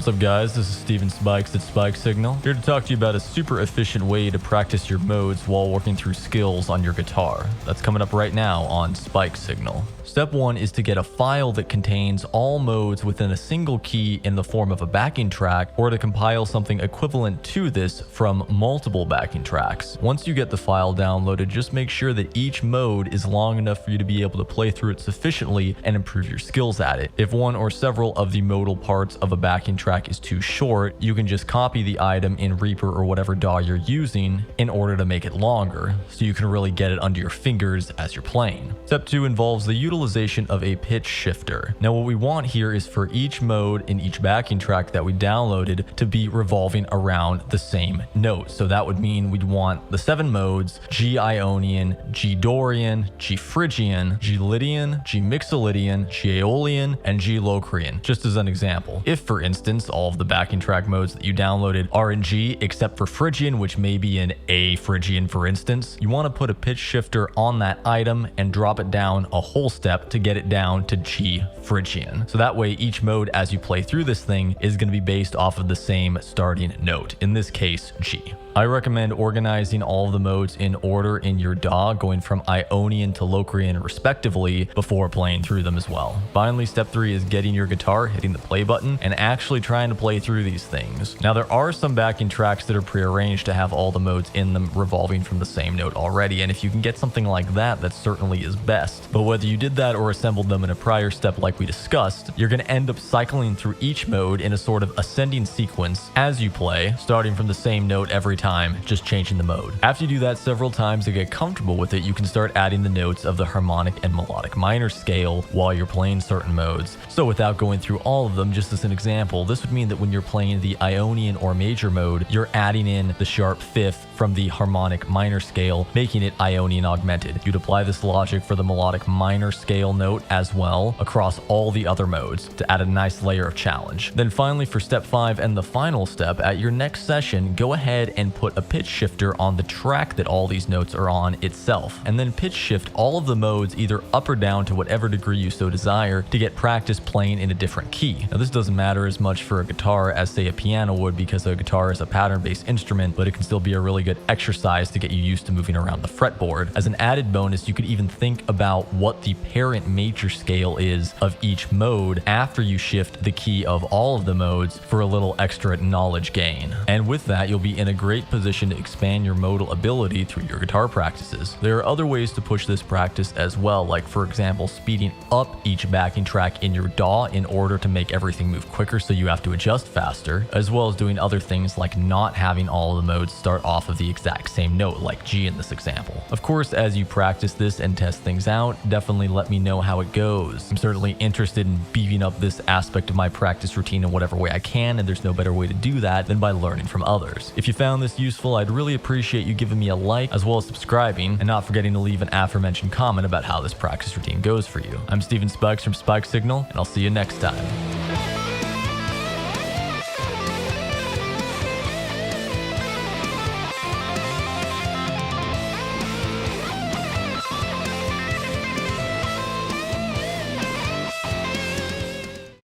What's up guys, this is Steven Spikes at spikessignal, here to talk to you about a super efficient way to practice your modes while working through skills on your guitar. That's coming up right now on spikessignal. Step 1 is to get a file that contains all modes within a single key in the form of a backing track, or to compile something equivalent to this from multiple backing tracks. Once you get the file downloaded, just make sure that each mode is long enough for you to be able to play through it sufficiently and improve your skills at it. If one or several of the modal parts of a backing track is too short, you can just copy the item in Reaper or whatever DAW you're using in order to make it longer, so you can really get it under your fingers as you're playing. Step 2 involves the utilization of a pitch shifter. Now what we want here is for each mode in each backing track that we downloaded to be revolving around the same note. So that would mean we'd want the 7 modes: G Ionian, G Dorian, G Phrygian, G Lydian, G Mixolydian, G Aeolian, and G Locrian, just as an example. If, for instance, all of the backing track modes that you downloaded are in G except for Phrygian, which may be in A Phrygian for instance, you want to put a pitch shifter on that item and drop it down a whole step to get it down to G Phrygian. So that way each mode as you play through this thing is going to be based off of the same starting note, in this case G. I recommend organizing all of the modes in order in your DAW, going from Ionian to Locrian respectively, before playing through them as well. Finally, step 3 is getting your guitar, hitting the play button, and actually trying to play through these things. Now there are some backing tracks that are prearranged to have all the modes in them revolving from the same note already, and if you can get something like that, that certainly is best. But whether you did that or assembled them in a prior step like we discussed, you're going to end up cycling through each mode in a sort of ascending sequence as you play, starting from the same note every time, just changing the mode. After you do that several times to get comfortable with it, you can start adding the notes of the harmonic and melodic minor scale while you're playing certain modes. So without going through all of them, just as an example, this would mean that when you're playing the Ionian or major mode, you're adding in the sharp fifth from the harmonic minor scale, making it Ionian augmented. You'd apply this logic for the melodic minor scale note as well across all the other modes to add a nice layer of challenge. Then finally, for step 5 and the final step, at your next session, go ahead and put a pitch shifter on the track that all these notes are on itself, and then pitch shift all of the modes either up or down to whatever degree you so desire to get practice playing in a different key. Now this doesn't matter as much for a guitar as say a piano would, because a guitar is a pattern-based instrument, but it can still be a really good exercise to get you used to moving around the fretboard. As an added bonus, you could even think about what the parent major scale is of each mode after you shift the key of all of the modes for a little extra knowledge gain. And with that, you'll be in a great position to expand your modal ability through your guitar practices. There are other ways to push this practice as well, like for example speeding up each backing track in your DAW in order to make everything move quicker so you have to adjust faster, as well as doing other things like not having all of the modes start off of the exact same note like G in this example. Of course, as you practice this and test things out, definitely let me know how it goes. I'm certainly interested in beefing up this aspect of my practice routine in whatever way I can, and there's no better way to do that than by learning from others. If you found this useful, I'd really appreciate you giving me a like as well as subscribing, and not forgetting to leave an aforementioned comment about how this practice routine goes for you. I'm Steven Spikes from spikessignal, and I'll see you next time.